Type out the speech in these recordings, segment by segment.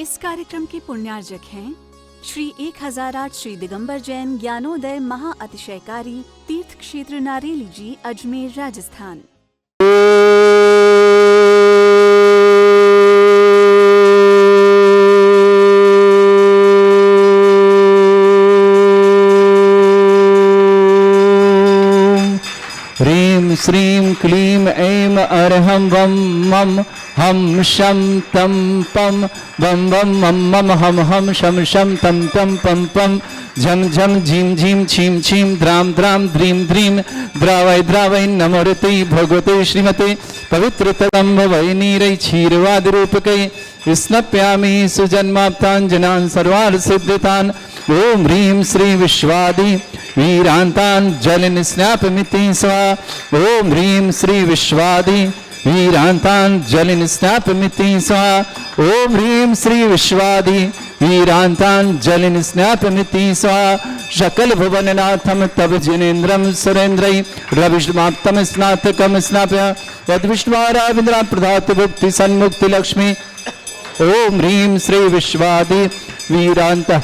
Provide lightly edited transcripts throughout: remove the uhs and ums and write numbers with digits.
इस कार्यक्रम के पुण्यार्जक हैं श्री 1008 श्री दिगंबर जैन ज्ञानोदय महाअतिशयकारी तीर्थ क्षेत्र नारेली जी, अजमेर, राजस्थान। ह्रीं श्रीं क्लीं ऐं अर्हं वं मं हम शं तं पं वं वं मं मम हम हम शं शं तं तं पं पं झं झं झीं झीं छीं छीं द्रां द्रां द्रीं द्रीं द्रावय द्रावय नमोरते भगवते श्रीमते पवित्रतरं भवै नीरै क्षीरवादिरूपकै स्नप्यामि सुजन्माप्ताञ्जनान् सर्वार्थसिद्धितान्। ओम ह्रीं श्री विश्वादि वीरांतान् जलिन स्नापमिति स्वाहा। ओम ह्रीं श्री विश्वादि वीरांतान् जलिन स्नापमिति स्वाहा। ओम ह्रीं श्री विश्वादि वीरांतान् जलिन स्नापमिति स्वाहा। शकल भुवननाथम तब जिनेन्द्रम सुरेन्द्रै रविष्माप्तम स्नातकम स्नाप्य यद्विष्णुराविन्द्रा प्रदात भुक्ति सन्मुक्ति लक्ष्मी। ओम ह्रीं श्री विश्वादि वीरांत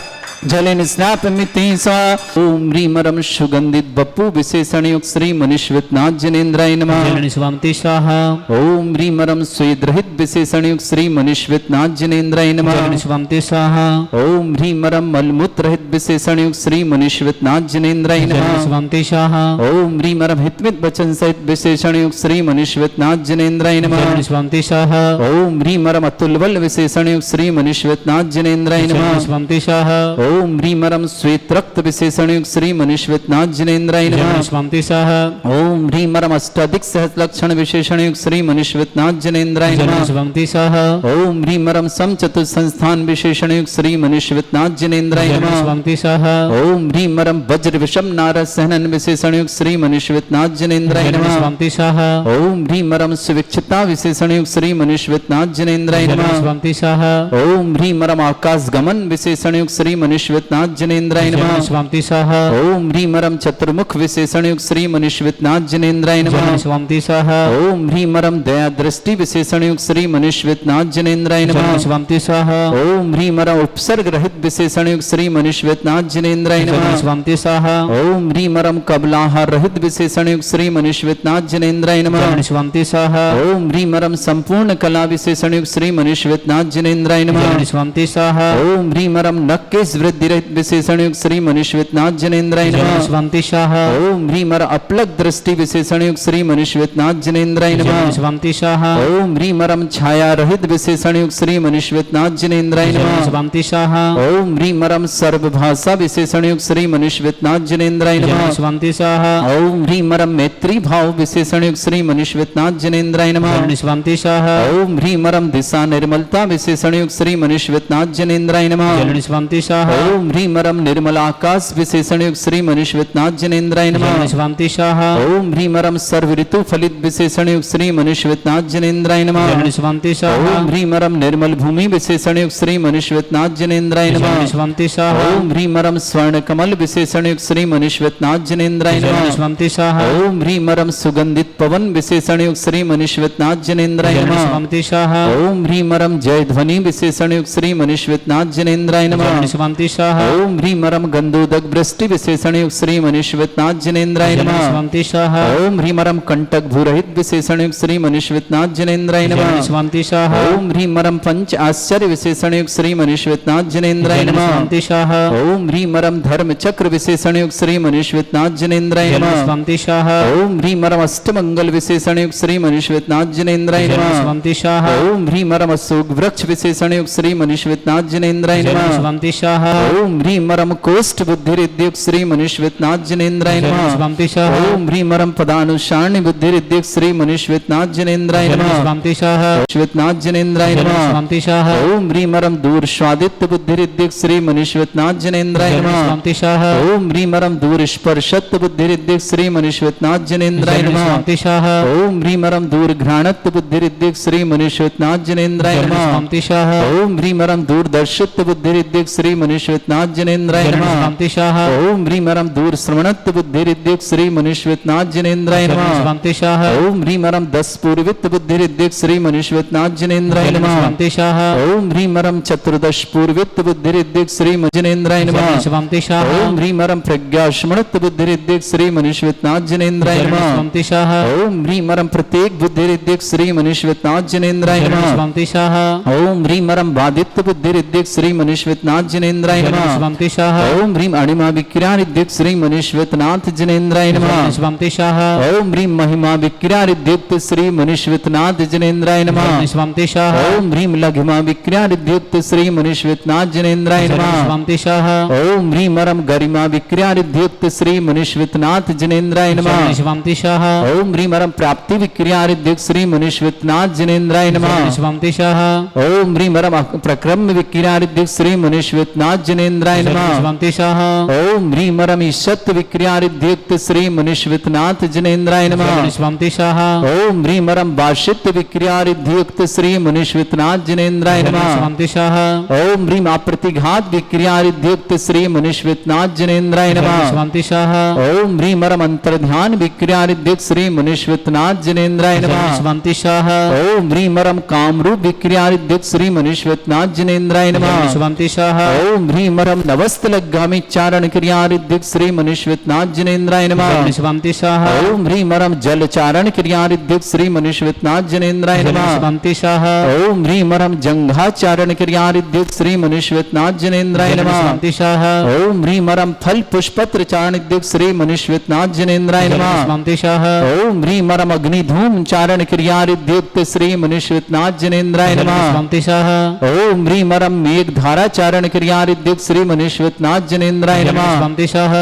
जलिन स्नापमिति स्वाहा। ओम ह्रीमरम सुगंधित बप्पू विशेषण युक्त श्री मनीश्वतनाथ जनेन्द्राय नमः। जलिन स्वामते स्वाहा। ओम ह्रीमरम स्वेदरहित विशेषण युक्त श्री मनीश्वतनाथ जनेन्द्राय नमः। जलिन स्वामते स्वाहा। ओम ह्रीमरम मलमूत्र रहित विशेषण युक्त श्री मनीश्वतनाथ जनेन्द्राय जलिन नमः। स्वामते स्वाहा। ओम ह्रीमरम हितमित वचन सहित विशेषण युक्त श्री मनीश्वतनाथ जनेन्द्राय नमः। जलिन स्वामते स्वाहा। ओम ह्रीमरम अतुलबल विशेषण युक्त श्री मनीश्वतनाथ जनेन्द्राय जलिन नमः। स्वामते स्वाहा। ओम ह्रीमरम श्वेत रक्त विशेषण युक्त श्री मनीश्वतनाथ जनेन्द्राय जलिन नमः। स्वामते स्वाहा। ओम ह्रीमरम अष्टाधिक सहस्र लक्षण विशेषण युक्त श्री मनीश्वतनाथ जनेन्द्राय जलिन नमः। स्वामते स्वाहा। ओम ह्रीमरम सम चतुर्थ संस्थान विशेषण युक्त श्री मनीश्वतनाथ जनेन्द्राय जलिन नमः। स्वामते स्वाहा। ओम ह्रीमरम वज्र विषम नारद सहनन विशेषण युक्त श्री मनीश्वतनाथ जनेन्द्राय जलिन नमः। स्वामते स्वाहा। ओम ह्रीमरम सुविक्षिता विशेषण युक्त श्री मनीश्वतनाथ जनेन्द्राय जलिन नमः। स्वामते स्वाहा। ओम ह्रीमरम आकाश गमन विशेषण युक्त श्री मनीश्वतनाथ जनेन्द्राय नमः। जलिन स्वामते स्वाहा। ओम ह्रीमरम चतुर्मुख विशेषण युक्त श्री मनीश्वतनाथ जनेन्द्राय नमः। जलिन स्वामते स्वाहा। ओम ह्रीमरम दया दृष्टि विशेषण युक्त श्री मनीश्वतनाथ जनेन्द्राय नमः। जलिन स्वामते स्वाहा। ओम ह्रीमरम उपसर्ग रहित विशेषण युक्त श्री मनीश्वतनाथ जनेन्द्राय जलिन नमः। स्वामते स्वाहा। ओम ह्रीमरम कबलाहार रहित विशेषण युक्त श्री मनीश्वतनाथ जनेन्द्राय नमः। जलिन स्वामते स्वाहा। ओम ह्रीमरम संपूर्ण कला विशेषण युक्त श्री मनीश्वतनाथ जनेन्द्राय नमः। जलिन स्वामते स्वाहा। ओम ह्रीमरम नक्केश वृद्धि रहित विशेषण युक्त श्री मनीश्वतनाथ जनेन्द्राय जलिन नमः। स्वामते स्वाहा। ओम ह्रीमर अपलक दृष्टि विशेषण युक्त श्री मनीश्वतनाथ जनेन्द्राय जलिन नमः। स्वामते स्वाहा। ओम ह्रीमरम छाया रहित विशेषण युक्त श्री मनीश्वतनाथ जनेन्द्राय जलिन नमः। स्वामते स्वाहा। ओम ह्रीमरम सर्वभाषा विशेषण युक्त श्री मनीश्वतनाथ जनेन्द्राय जलिन नमः। स्वामते स्वाहा। ओम ह्रीमरम मैत्री भाव विशेषण युक्त श्री मनीश्वतनाथ जनेन्द्राय नमः। जलिन स्वामते स्वाहा। ओम ह्रीमरम दिशा निर्मलता विशेषण युक्त श्री मनीश्वतनाथ जनेन्द्राय नमः। जलिन स्वामते स्वाहा। ओम ह्रीमरम निर्मल आकाश विशेषण युक्त श्री मनीश्वतनाथ जनेन्द्राय जलिन नमः। स्वामते स्वाहा। ओम ह्रीमरम सर्व ऋतु फलित विशेषण युक्त श्री मनीश्वतनाथ जनेन्द्राय नमः। जलिन स्वामते स्वाहा। ओम ह्रीमरम निर्मल भूमि विशेषण युक्त श्री मनीश्वतनाथ जनेन्द्राय जलिन नमः। स्वामते स्वाहा। ओम ह्रीमरम स्वर्ण कमल विशेषण युक्त श्री मनीश्वतनाथ जनेन्द्राय जलिन नमः। स्वामते स्वाहा। ओम ह्रीमरम सुगंधित पवन विशेषण युक्त श्री मनीश्वतनाथ जनेन्द्राय जलिन नमः। स्वामते स्वाहा। ओम ह्रीमरम जय ध्वनि विशेषण युक्त श्री मनीश्वतनाथ जनेन्द्राय नमः। जलिन स्वामते स्वाहा। ओम ह्रीमरम गंधोदक वृष्टि विशेषण युक्त श्री मनीश्वतनाथ जनेन्द्राय जलिन नमः। स्वामते स्वाहा। ओम ह्रीमरम कंटक भूरहित विशेषण युक्त श्री मनीश्वतनाथ जनेन्द्राय जलिन नमः। स्वामते स्वाहा। ओम ह्रीमरम पंच आश्चर्य विशेषण युक्त श्री मनीश्वतनाथ जनेन्द्राय जलिन नमः। स्वामते स्वाहा। ओम ह्रीमरम धर्म चक्र विशेषण युक्त श्री मनीश्वतनाथ जनेन्द्राय जलिन नमः। स्वामते स्वाहा। ओम ह्रीमरम अष्टमंगल विशेषण युक्त श्री मनीश्वतनाथ जनेन्द्राय जलिन नमः। स्वामते स्वाहा। ओम ह्रीमरम अशोक वृक्ष विशेषण युक्त श्री मनीश्वतनाथ जनेन्द्राय जलिन नमः। स्वामते स्वाहा। ओम ह्रीमरम कोष्ठ बुद्धि रिद्युक्त श्री मनीश्वतनाथ जनेन्द्राय जलिन नमः। स्वामते स्वाहा। ओम ह्रीमरम पदानुसारणी बुद्धि रिद्युक्त श्री मनीश्वतनाथ जनेन्द्राय जलिन नमः। स्वामते स्वाहा। मनीश्वतनाथ जनेन्द्राय जलिन नमः। स्वामते स्वाहा। ओम ह्रीमरम दूर स्वादित्य बुद्धि रिद्युक्त श्री मनीश्वतनाथ जनेन्द्राय जलिन नमः। स्वामते स्वाहा। ओम ह्रीमरम दूर स्पर्शत्व बुद्धि रिद्युक्त श्री मनीश्वतनाथ जनेन्द्राय जलिन नमः। स्वामते स्वाहा। ओम ह्रीमरम दूर घ्राणत्व बुद्धि रिद्युक्त श्री मनीश्वतनाथ जनेन्द्राय जलिन नमः। स्वामते स्वाहा। ओम ह्रीमरम दूरदर्शित्व बुद्धि रिद्युक्त श्री मनीश्वतनाथ मनुष्यनाथ जनेन्द्राय नमः। स्वान्तिशाः ओम ह्रीं अरं दूर श्रवणत्व बुद्धिरिद्युक्त श्री मनुष्यनाथ जनेन्द्राय नमः। स्वान्तिशाः ओम ह्रीं अरं दस पूर्वित बुद्धिरिद्युक्त श्री मनुष्यनाथ जनेन्द्राय नमः। स्वान्तिशाः ओम ह्रीं अरं चतुर्दश पूर्वित बुद्धिरिद्युक्त श्री जनेन्द्राय नमः। स्वान्तिशाः ओम ह्रीं अरं प्रज्ञाश्मणत्व बुद्धिरिद्युक्त श्री मनुष्यनाथ जनेन्द्राय नमः। स्वान्तिशाः ओम ह्रीं अरं प्रत्येक बुद्धिरिद्युक्त श्री मनुष्यनाथ जनेन्द्राय नमः। स्वान्तिशाः ओम ह्रीं अरं बाधित्व बुद्धिरिद्युक्त श्री मनुष्यनाथ जनेन्द्राय नमः। स्वान्तिशाः ओम ह्रीं अणिमा विक्रियारिद्युक्त श्री मनुष्यनाथ जनेन्द्राय नमः। स्वान्तिशाः ओम ह्रीं महिमा विक्रियारिद्युक्त श्री मनुष्यनाथ जनेन्द्राय नमः। स्वान्तिशाः ओम ह्रीं लघिमा विक्रियारिद्युक्त श्री मनुष्यनाथ जनेन्द्राय नमः। स्वान्तिशाः ओम ह्रीं अरं गरिमा विक्रियारिद्युक्त श्री मनुष्यनाथ जनेन्द्राय नमः। स्वान्तिशाः ओम ह्रीं अरं प्राप्ति विक्रियारिद्युक्त श्री मनुष्यनाथ जनेन्द्राय नमः। स्वान्तिशाः ओम ह्रीं अरं प्रक्रम विक्रियारिद्युक्त श्री मनुष्यनाथ जनेन्द्राय नमः। स्वान्तिशाः ओम ह्रीं अरं ईशत् विक्रियारिद्युक्त श्री मनुष्यनाथ जनेन्द्राय नमः। स्वान्तिशाः ओम ह्रीं अरं वाशित विक्रियारिद्युक्त श्री मनुष्यनाथ जनेन्द्राय नमः। स्वान्तिशाः ओम ह्रीं अप्रतिघात विक्रियारिद्युक्त श्री मनुष्यनाथ जनेन्द्राय नमः। स्वान्तिशाः ओम ह्रीं अरं अंतर्ध्यान विक्रियारिद्युक्त श्री मनुष्यनाथ जनेन्द्राय नमः। स्वान्तिशाः ओम ह्रीं अरं कामरूप विक्रियारिद्युक्त श्री मनुष्यनाथ जनेन्द्राय नमः। स्वान्तिशाः ओम ह्रीं अरं नवस्तलगामी चारण क्रियारिद्युक्त श्री मनुष्यनाथ जनेन्द्राय नमः। स्वान्तिशाः ओम ह्रीं अरं जल चारण क्रियारिद्युक्त श्री मनुष्यनाथ जनेन्द्राय नमः। स्वान्तिशाः ओम ह्रीं अरं जंघाचारण क्रियारिद्युक्त श्री मनुष्यनाथ जनेन्द्राय नमः। स्वान्तिशाः ओम ह्रीं अरं फल पुष्पत्र चारणिद्युक्त श्री मनुष्यनाथ जनेन्द्राय नमः। स्वान्तिशाः ओम ह्रीं अरं अग्निधूम चारण क्रियारिद्युक्त श्री मनुष्यनाथ जनेन्द्राय नमः। स्वान्तिशाः ओम ह्रीं अरं मेघधारा चारण क्रियारिद्युक्त श्री मनुष्यनाथ जनेन्द्राय नमः। स्वान्तिशाः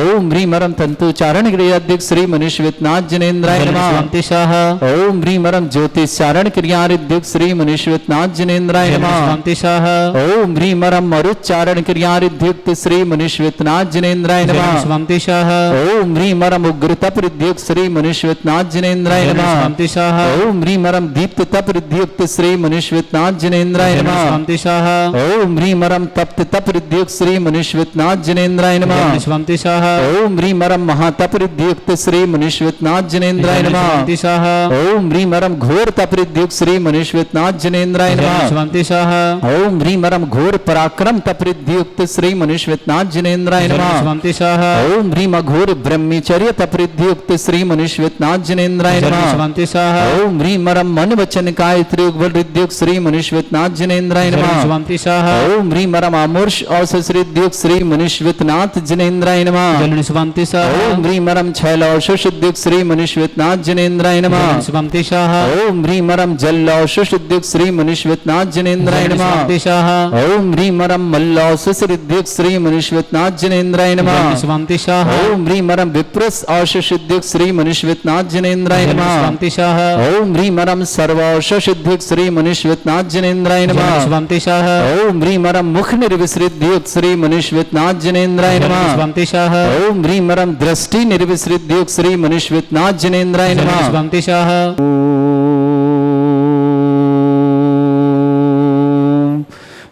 ओम ह्रीं अरं तंतु चारण क्रियारिद्युक्त श्री मनुष्यनाथ जनेन्द्राय नमः। स्वान्तिशाः ओम ह्रीं अरं ज्योतिष चारण क्रियारिद्युक्त श्री मनुष्यनाथ जनेन्द्राय नमः। स्वान्तिशाः ओम ह्रीं अरं मरुच्चारण क्रियारिद्युक्त श्री मनुष्यनाथ जनेन्द्राय नमः। स्वान्तिशाः ओम ह्रीं अरं उग्र तप रिद्युक्त श्री मनुष्यनाथ जनेन्द्राय नमः। स्वान्तिशाः ओम ह्रीं अरं दीप्त तप रिद्युक्त श्री मनुष्यनाथ जनेन्द्राय नमः। स्वान्तिशाः ओम ह्रीं अरं तप्त तप रिद्युक्त श्री मनुष्यनाथ जनेन्द्राय नमः। स्वान्तिशाः ओम ह्रीं अरं महातप रिद्युक्त श्री मनुष्यनाथ जनेन्द्राय नमः। स्वान्तिशाः ओम ह्रीं अरं घोर तप रिद्युक्त श्री मनुष्यनाथ जनेन्द्राय नमः। स्वान्तिशाः ओम ह्रीं अरं घोर पराक्रम तप रिद्युक्त श्री मनुष्यनाथ जनेन्द्राय नमः। स्वान्तिशाः ओम ह्रीं अघोर ब्रह्मचर्य तप रिद्युक्त श्री मनुष्यनाथ जनेन्द्राय नमः। स्वान्तिशाः ओम ह्रीं अरं मन वचन काय त्रियुगल रिद्युक्त श्री मनुष्यनाथ जनेन्द्राय नमः। स्वान्तिशाः ओम ह्रीं अरं आमूर्ष औषस रिद्युक्त श्री मनुष्यनाथ जनेन्द्राय नमः। स्वान्तिशाः ओम ह्रीं अरं छैलौषस रिद्युक्त श्री मनुष्यनाथ जनेन्द्राय नमः। स्वान्तिशाः ओम ह्रीं अरं जलौषस रिद्युक्त श्री मनुष्यनाथ जनेन्द्राय नमः। स्वान्तिशाः ओम ह्रीं अरं मल्लौषस रिद्युक्त श्री मनुष्यनाथ जनेन्द्राय नमः। स्वान्तिशाः ओम ह्रीं अरं विप्रस औषस रिद्युक्त श्री मनुष्यनाथ जनेन्द्राय नमः। स्वान्तिशाः ओम ह्रीं अरं सर्वौषस रिद्युक्त श्री मनुष्यनाथ जनेन्द्राय नमः। स्वान्तिशाः ओम ह्रीं अरं मुख निर्विसृद्युक्त श्री मनुष्यनाथ जनेन्द्राय नमः। स्वान्तिशाः ओम ह्रीं अरं दृष्टि निर्विसृद्युक्त श्री मनुष्यनाथ जनेन्द्राय नमः। स्वान्तिशाः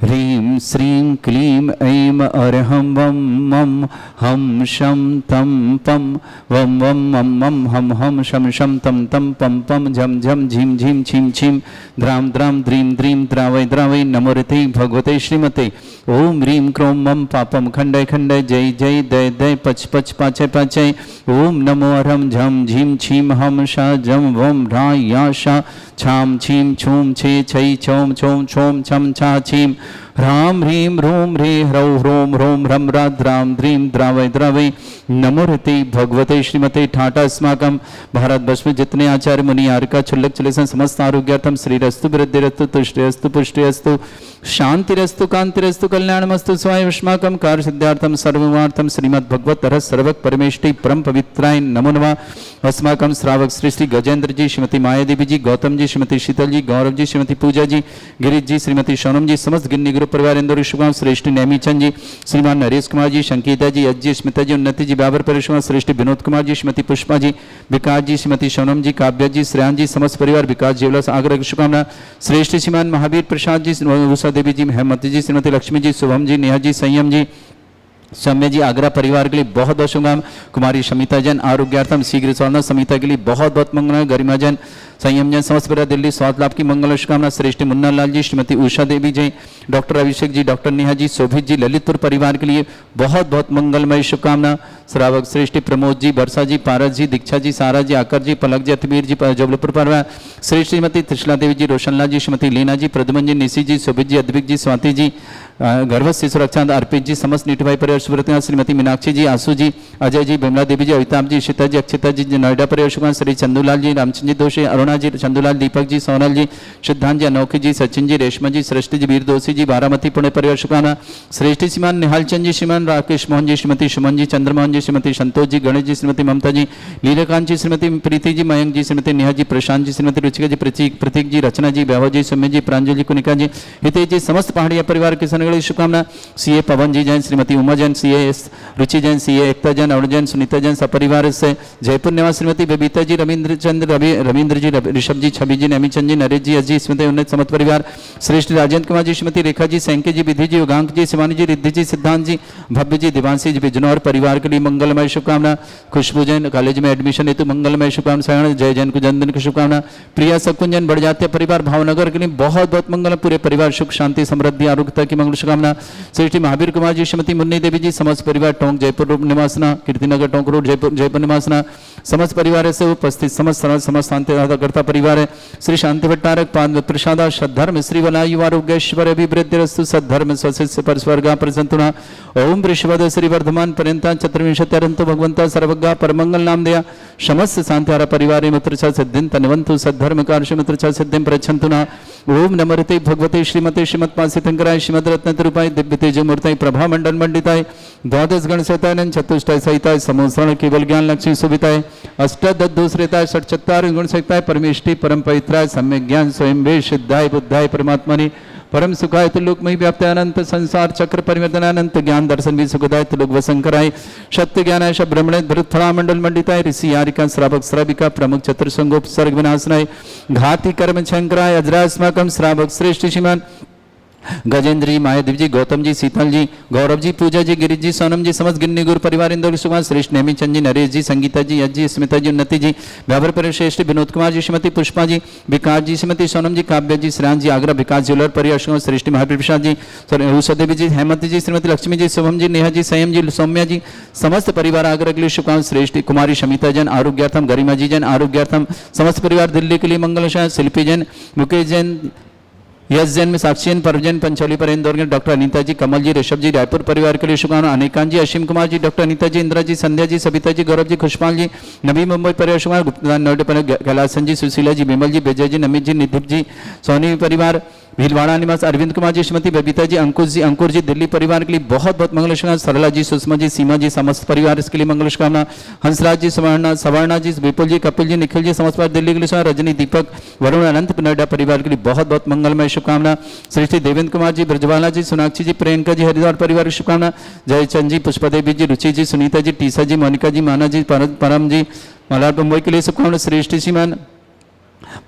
ह्रीं श्रीं क्लीं ऐं अरहं वं मं हम शं तं पं वं वं मं मं हम हम शं शं तं तं पं पं झं झं झीं झीं छीं छीं द्रां द्रां द्रीं द्रीं द्रावै द्रावै नमोरते भगवते श्रीमते। ओम ह्रीं क्रों मं पापं खण्डय खण्डय जय जय दय दय पच पच पाचय पाचय। ओम नमो अरं झं झीं छीं हम शा जं वं ह्रा या शा छां छीं छूं छे छै छौं छौं छौं छं छा छीं ह्रां ह्रीं ह्रूं ह्रे ह्रौ ह्रों ह्रों ह्रं ह्रा द्रां द्रीं द्रावै द्रावै नमोरते भगवते श्रीमते। ठाटा अस्माकं भारतवर्ष में जितने आचार्य मुनि आर्का छुल्लक चलेसन समस्त आरोग्यार्थम श्रीरस्तु वृद्धिरस्तु तुष्टिरस्तु पुष्टिरस्तु शांतिरस्तु कांतिरस्तु कल्याणमस्तु स्वाय अस्माकं कार्य सिद्धार्थम सर्वमार्थम श्रीमद् भगवत रस सर्वक परमेष्टि परम पवित्राय नमो नमः। अस्माकं श्रावक श्री श्री गजेंद्र जी, श्रीमती माया देवी जी, गौतम जी, श्रीमती शीतल जी, गौरव जी, श्रीमती पूजा जी, गिरीश जी, श्रीमती सोनम जी, समस्त गिन्नी ग्रुप परिवार इंदौर शुभकाम श्रेष्ठ नेमीचंद जी, श्रीमान नरेश कुमार जी, संकीता जी, यज जी, स्मिता जी, उन्नति जी, व्यापार परिवार श्रेष्ठ विनोद कुमार जी, श्रीमती पुष्पा जी, विकास जी, श्रीमती सोनम जी, काव्या जी, श्रेयान जी, समस्त परिवार विकास ज्वेलर्स आगरा की शुभकामना। श्रेष्ठ श्रीमान महावीर प्रसाद जी, उषा देवी जी, हेमंत जी, श्रीमती लक्ष्मी जी, शुभम जी, नेहा जी, संयम जी, सौम्य जी, आगरा परिवार के लिए बहुत बहुत शुभकामना। कुमारी शमिता जैन आरोग्यार्थम शीघ्र सौना, समिता के लिए बहुत बहुत मंगल। गरिमा जैन, संयम जैन, समस्त परिवार दिल्ली स्वास्थ्य लाभ की मंगल शुभकामना। श्रेष्ठ मुन्ना लाल जी, श्रीमती उषा देवी जी, डॉक्टर अभिषेक जी, डॉक्टर नेहा जी, शोभित जी, ललितपुर परिवार के लिए बहुत बहुत मंगलमय शुभकामना। श्रावक श्रेष्ठ प्रमोद जी, वर्षा जी, पारस जी, दीक्षा जी, सारा जी, आकर जी, पलक जी, अतमीर जी, जबलपुर परिवार श्रेष्ठ श्रीमती त्रिशला देवी जी, रोशनलाल जी, श्रीमती लीना जी, प्रद्युमन जी, निशी जी, शोभित जी, अद्विक जी, स्वाति जी, गर्भस्थ शिशु रक्षा अर्पित जी, समस्त नीट भाई परिवार सुब्रत, श्रीमती मीनाक्षी जी, आशु जी, अजय जी, बिमला देवी जी, अविताभ जी, शीता जी, अक्षिता जी, नोएडा परिवार शुभकामना। श्री चंदूलाल जी, रामचंद्र जी दोषी, अरुणा जी, चंदूलाल, दीपक जी, सोनल जी, सिद्धांत जी, अनोखी जी, सचिन जी, रेशमा जी, सृष्टि जी, वीर दोषी जी, बारामती पुणे परिवार शुभकामना। श्रेष्ठ श्रीमान निहाल चंद जी, श्रीमान राकेश मोहन जी, श्रीमती सुमन जी, चंद्रमोहन जी, श्रीमती संतोष जी, गणेश जी, श्रीमती ममता जी, लीलाकांत जी, श्रीमती प्रीति जी, मयंक जी, श्रीमती नेहा जी, प्रशांत जी, श्रीमती रुचिका जी, प्रतीक जी, रचना जी, वैभव जी, सौम्य जी, प्रांजल जी, कुनिका जी, हितेश जी, समस्त पहाड़िया परिवार के संग शुभकामना। सीए पवन जी जैन, श्रीमती उमा जैन, सीए रुचि जैन, सीए एकता जैन, अरुण जैन, सुनीता जैन, सपरिवार से जयपुर निवास श्रीमती बबीता जी, रविंद्र चंद्र, रविंद्र जी, ऋषभ जी, छवि जी, नेमीचंद जी, नरेश जी, अजी, स्मृति उन्नत समस्त परिवार श्रेष्ठ राजेंद्र कुमार जी, श्रीमती रेखा जी, सैंके जी, विधि जी, योगांक जी, शिवानी जी, रिद्धि जी, सिद्धांत जी, भव्य जी, दिवांशी जी, बिजनौर परिवार के लिए मंगलमय शुभकामना। खुशबू जैन, कॉलेज में एडमिशन हेतु मंगलमय शुभकामना। सायण जय जैन को जन्मदिन की शुभकामना। प्रिया सकुंजन बड़जात्या परिवार भावनगर के लिए बहुत बहुत मंगल। पूरे परिवार सुख शांति समृद्धि आरोग्यता की मंगल शुभकामना। श्रेष्ठ महावीर कुमार जी, श्रीमती मुन्नी देवी जी, समस्त परिवार टोंक जयपुर रोड निवासना, कीर्तिनगर टोंक रोड जयपुर निवासना, समस्त परिवार से उपस्थित समस्त शांतिकर्ता परिवार है। श्री शांति भट्टारक पाद प्रसाद सद्धर्म श्री वलायु आरोग्यश्वर अभिवृद्धिरस्तु सद्धर्म स्वशिष्य परस्वर्गा प्रसंतुना। ओम वृषभद श्री वर्धमान पर्यंता चतुर्विंशत्यरंतो भगवंता सर्वज्ञा परमंगल नाम दया समस्त शांतिहारा परिवार मित्रचा सिद्धिं तन्वन्तु सद्धर्म कार्य मित्रचा सिद्धिं प्रच्छन्तुना। ओम नमस्ते भगवते श्रीमते श्रीमत्पासितंकराय श्रीमद रत्नतरूपाय दिव्य तेजमूर्ताय प्रभा मंडल मंडिताय द्वादश गण सहिताय चतुष्टय सहिताय समोसरण केवल ज्ञान लक्ष्मी सुविताय अष्टदोषरेताय षट्चत्वार गुण सहिताय परमेष्टि परम पवित्राय सम्यक ज्ञान स्वयं वे सिद्धाय बुद्धाय परमात्मने परम सुखाय त्रिलोकमयी व्याप्त अनंत संसार चक्र परिवर्तन अनंत ज्ञान दर्शन भी सुखदाय त्रिलोक वसंकराय सत्य ज्ञानाय ब्रह्मणे धृतफला मंडल मंडिताय ऋषि यारिका श्रावक श्राविका प्रमुख चतुर्संगोपसर्ग विनाशनाय घाति कर्म शंकराय अजरास्माकम श्रावक श्रेष्ठ श्रीमान गजेंद्र जी, मायादेव जी, गौतम जी, शीतल जी, गौरव जी, पूजा जी, गिरीश जी, सोनम जी, समस्त गिन्नी गुरु परिवार इंदौर सुभाष श्रेष्ठ नेमीचंद जी, नरेश जी, संगीता जी, यज जी, स्मिता जी, उन्नति जी, व्यापार परिवार श्रेष्ठ विनोद कुमार जी, श्रीमती पुष्पा जी, विकास जी, श्रीमती सोनम जी, काव्या जी, श्रेयान जी, आगरा विकास ज्वेलर परिवार श्रेष्ठ महावीर प्रसाद जी, उषा देवी जी, हेमंत जी, श्रीमती लक्ष्मी जी, शुभम जी, नेहा जी, संयम जी, सौम्या जी, समस्त परिवार आगरा के लिए शुभकामनाएं। श्रेष्ठ कुमारी शमिता जैन आरोग्यार्थम, गरिमा जी जैन आरोग्यार्थम, समस्त परिवार दिल्ली के लिए मंगल। शिल्पी जैन, मुकेश जैन, यस जैन में साक्षी जैन, परजैन पंचौली पर इंदौर के डॉक्टर अनीता जी, कमल जी, ऋषभ जी, रायपुर परिवार के लिए शुभकामना। अनेकांत जी, असीम कुमार जी, डॉक्टर अनीता जी, इंदिरा जी, संध्या जी, सविता जी, गौरव जी, खुशपाल जी, नवी मुंबई परिवार शुभकामना। गुप्ता नोएडा पर कैलासन जी, सुशीला जी, विमल जी, विजय जी, नमित जी, निधिप जी, सोनी परिवार भीलवाड़ा निवास अरविंद कुमार जी, श्रीमती बबीता जी, अंकुर जी दिल्ली परिवार के लिए बहुत बहुत मंगल शुभकामना। सरला जी, सुषमा जी, सीमा जी, समस्त परिवार इसके लिए मंगल शुभकामना। हंसराज जी, सवर्णा जी, विपुल जी, कपिल जी, निखिल जी, समस्त परिवार दिल्ली के लिए। रजनी, दीपक, वरुण, अनंत नोएडा परिवार के लिए बहुत बहुत मंगलमय शुभकामना। श्री देवेंद्र कुमार जी, ब्रजवाला जी, सोनाक्षी जी, प्रियंका जी, हरिद्वार परिवार की शुभकामना। जयचंद जी, पुष्पा देवी जी, रुचि जी, सुनीता जी, टीसा जी, मोनिका जी, माना जी, परम जी, मलार मुंबई के लिए शुभकामना। श्रेष्ठ श्रीमान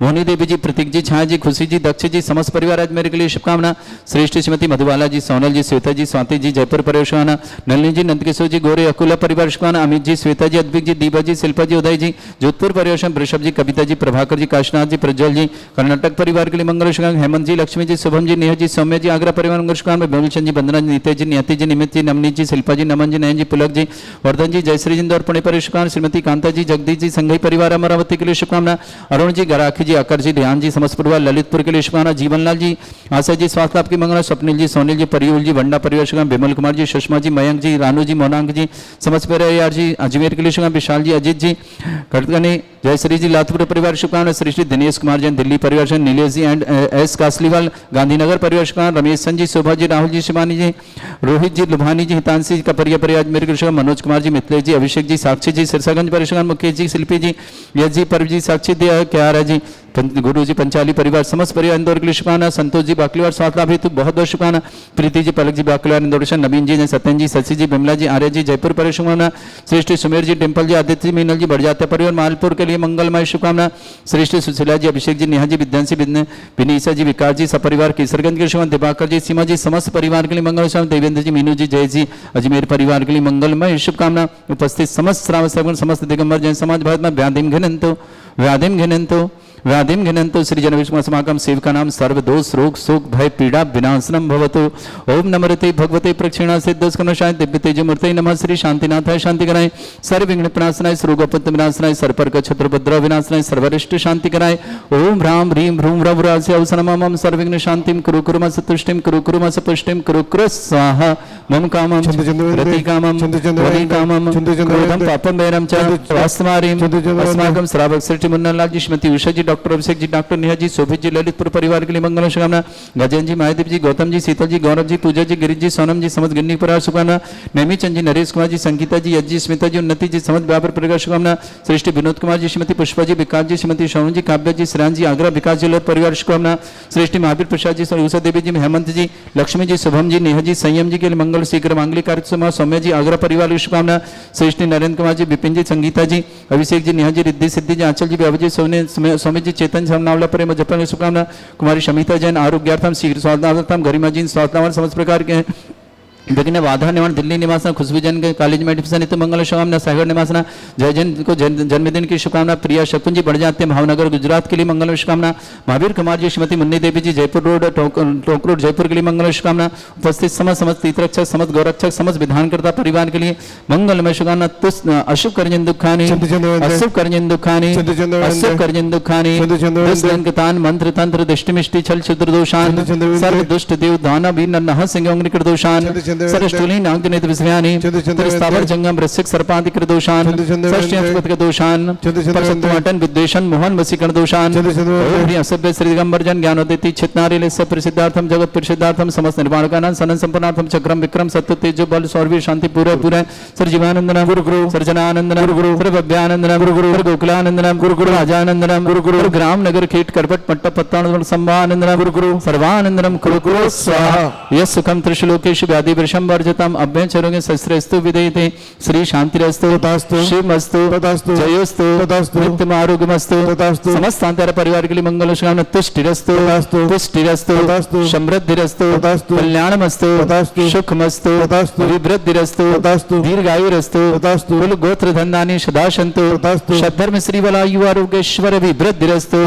मोहनी देवी जी, प्रतीक जी, छाया जी, खुशी जी, दक्ष जी, समस्त परिवार आज मेरे के लिए शुभकामना। श्रेष्ठ श्रीमती मधुबाला जी, सोनल जी, श्वेता जी, स्वाति जी, जयपुर परिवार शुभकामना। नलिनी जी, नंदकिशोर जी, गोरे अकुला परिवार शुभकामना। अमित जी, श्वेता जी, अद्विक जी, दीपा जी, शिल्पा जी, उदय जी, जोधपुर परिवार शुभकामना। वृषभ जी, कविता जी, प्रभाकर जी, काशीनाथ जी, प्रज्वल जी, कर्नाटक परिवार के लिए मंगल शुभकामना। हेमंत जी, लक्ष्मी जी, शुभम जी, नेहा जी, सौम्य जी, आगरा परिवार मंगल शुभकामना। बेमलचंद जी, बंदना जी, नीतेश जी, नियति जी, निमित जी, नवनीत जी, शिल्पा जी, नमन जी, नयन जी, पुलक जी, वर्धन जी, जयश्री जी, इंदौर पुणे परिवार शुभकामना। श्रीमती कांता जी, जगदीश जी, संघई परिवार अमरावती के लिए शुभकामना। अरुण जी, गराखी जी, आकर जी, ध्यान जी, समस्त परिवार ललितपुर के लिए शुभकामना। जीवनलाल जी, आशा जी, स्वास्थ्य लाभ की मंगल। स्वप्निल जी, सोनिल जी, परियोल जी, वंडा परिवार शुभकामना। विमल कुमार जी, सुषमा जी, मयंक जी, रानू जी, मोनांक जी, समस्त परिवार जी, अजमेर के लिए शुभकामना। विशाल जी, अजीत जी, कटकनी, जयश्री जी, लातपुर परिवार शुभकामना। श्री दिनेश कुमार जैन, दिल्ली परिवार से। नीलेश जी एंड एस कासलीवाल, गांधीनगर परिवार शुभकामना। रमेश सन जी, शोभा जी, राहुल जी, शिवानी जी, रोहित जी, लुभानी जी, हितांशी जी का परिवार मेरे के शुभकामना। मनोज कुमार जी, मिथिलेश जी, अभिषेक जी, साक्षी जी, सिरसागंज परिवार, मुकेश जी, शिल्पी जी, यश जी, परव जी, साक्षी क्यारा जी, जी, गुरु जी पंचाली परिवार समस्त परिवार इंदौर के लिए शुभकामना। संतोष जी बाकलीवार स्वास्थ्य लाभ हेतु बहुत बहुत शुभकामना। प्रीति जी पलक जी बाकलीवार इंदौर, नवीन जी, सत्यन जी, शशि जी, बिमला जी, आर्य जी जयपुर पर शुभकामना। श्रेष्ठ सुमेर जी, डिम्पल जी, आदित्य जी, मीनल जी बढ़ परिवार मालपुर के लिए मंगलमय शुभकामना। श्रेष्ठ सुशीला जी, अभिषेक जी, नेहा जी, विद्यांशी, विनीसा जी, विकास जी सपरिवार केसरगंज के शुभकामना। दिवाकर जी, सीमा जी समस्त परिवार के लिए मंगल शुभकामना। देवेंद्र जी, मीनू जी, जय जी अजमेर परिवार के लिए मंगलमय शुभकामना। उपस्थित समस्त श्रावक समस्त दिगंबर जैन समाज भारत में व्याधिम घिनंतो श्री जन विष्णु समागम सेवका नाम सर्व दोष रोग शोक भय पीड़ा विनाशनम भवतु। ओम नमरते भगवते प्रक्षिणा सिद्धस्कनशाय दिव्य तेज मूर्ते नमः। श्री शांतिनाथाय शांति कराए, सर्व विघ्न प्रणाशनाय, सर्वोपत्त विनाशनाय, सर्पर्क छत्रभद्र विनाशनाय, सर्वरिष्ट शांति कराए। ओम ह्राम ह्रीम ह्रूम रवरास्य अवसनमम सर्वविघ्न शांतिम कुरु कुरुम सतुष्टिम कुरु कुरुम सपुष्टिम कुरु कुरु स्वाहा। मम कामम रतिकामम वदिकामम क्रोधम पापम वैरम च वास्तमारिम। अस्माकं श्रावक श्री मुन्नालाल जी, श्रीमती उषा जी, डॉक्टर अभिषेक जी, डॉक्टर नेहा जी, शोभित जी, ललितपुर परिवार के लिए मंगल शुभकामना। गजेंद्र जी, महादेव जी, गौतम जी, शीतल जी, गौरव जी, पूजा जी, गिरीश जी, सोनम जी समस्त गिन्नी परिवार शुभकामना। नेमी चंद जी, नरेश कुमार जी, संगीता जी, यज जी, स्मिता जी, उन्नति जी समस्त व्यापार परिवार शुभकामना। श्रेष्ठ विनोद कुमार जी, श्रीमती पुष्पा जी, विकास जी, श्रीमती शोभन जी, काव्या जी, श्रेयान जी, आगरा विकास जी परिवार शुभकामना। श्रेष्ठ महावीर प्रसाद जी, उषा देवी जी, हेमंत जी, लक्ष्मी जी, शुभम जी, नेहा जी, संयम जी के लिए मंगल शीघ्र मांगलिक कार्य सौम्य जी, आगरा परिवार की शुभकामना। श्रेष्ठ नरेंद्र कुमार जी, विपिन जी, संगीता जी, अभिषेक जी, नेहा जी, रिद्धि सिद्धि जी, आंचल जी, बाबू जी, स्वामी जी, चेतन नावला पर मुजफ्फर शुभकामना। कुमारी शमिता जैन आरोग्यार्थम शीघ्र स्वास्थ्यार्थम, गरिमा जी स्वास्थ्य समस्त प्रकार के विघ्न बाधा निवारण दिल्ली निवासना। खुशबू जैन के कॉलेज में एडमिशन हेतु मंगल शुभकामना। सागर निवासना जय जैन को जन्मदिन की शुभकामना। प्रिया शकुन जी बढ़ जाते भावनगर गुजरात के लिए मंगल शुभकामना। महावीर कुमार जी, श्रीमती मुन्नी देवी जी, जयपुर रोड टोंक रोड जयपुर के लिए मंगल शुभकामना। उपस्थित समस्त तीर्थरक्षक समस्त गौरक्षक समस्त विधानकर्ता परिवार के लिए मंगलमय शुभकामना। अशुभ कर्जन दुखानी अशुभ कर्जन दुखानी अशुभ कर्जन दुखानी दुष्टान मंत्र तंत्र दृष्टिमिष्टि छल क्षुद्र दोषान सर्व दुष्ट देव दाना भी नह सिंह दोषान सरष्टुली नागजनित विषयानि स्थावर जंगम रसिक सर्पाधिक दोषान षष्ठ्यंशपतिक दोषान परसत्तमटन विद्वेषण मोहन वसीकरण दोषान। ओम असभ्य श्री दिगंबर जन ज्ञानोदिति छितनारी सब प्रसिद्धार्थम जगत प्रसिद्धार्थम समस्त निर्माण का सनन संपन्नार्थम चक्रम विक्रम सत्य तेजो बल सौरवीर शांति पूरे पूरे सर जीवानंदन गुरु गुरु सर्जनानंदन गुरु गुरु भव्यानंदन गुरु गुरु गोकुलानंदन गुरु गुरु राजानंदन गुरु गुरु ग्राम नगर खेट करपट पट्ट पत्तान संभानंदन गुरु गुरु सर्वानंदनम कुरु कुरु स्वाहा। यस सुखम त्रिशलोकेश व्याधि वृषम वर्जतम अभ्यंचरोगे शस्त्रस्तु विदेयते। श्री शांतिरस्तु शिवमस्तु जयोस्तु नित्यम आरोग्यमस्तु। समस्त अंतर परिवार के लिए मंगल शुभकामना। तुष्टिरस्तु पुष्टिरस्तु समृद्धिरस्तु कल्याणमस्तु सुखमस्तु विवृद्धिरस्तु दीर्घायुरस्तु कुल गोत्र धन्यानि सदा सन्तु सद्धर्म श्री वलायु आरोग्येश्वर विवृद्धिरस्तु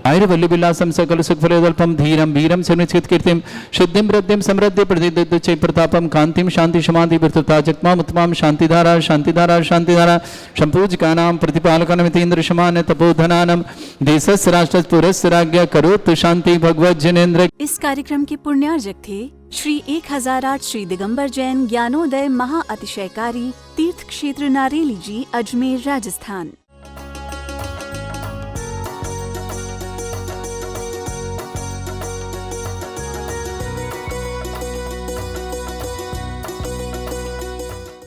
आयुर्वल्ली विलासम सकल सुखफलदल्पम धीरम वीरम सुनिश्चित कीर्तिम शुद्धिम वृद्धिम समृद्धि प्रदिद्ध चे प्रतापम कांतिम शांति समाधि वृत्तता जगमाम उत्तमाम शांतिधारा शांतिधारा शांतिधारा संपूजकानां प्रतिपालकानां इन्द्र समान तपोधनानां देशस्य राष्ट्रस्य पुरस्य राज्ञा करोतु शांति भगवत जनेन्द्र। इस कार्यक्रम के पुण्यार्जक थे श्री 1008 श्री दिगंबर जैन ज्ञानोदय महाअतिशयकारी तीर्थ क्षेत्र नारेली जी, अजमेर, राजस्थान।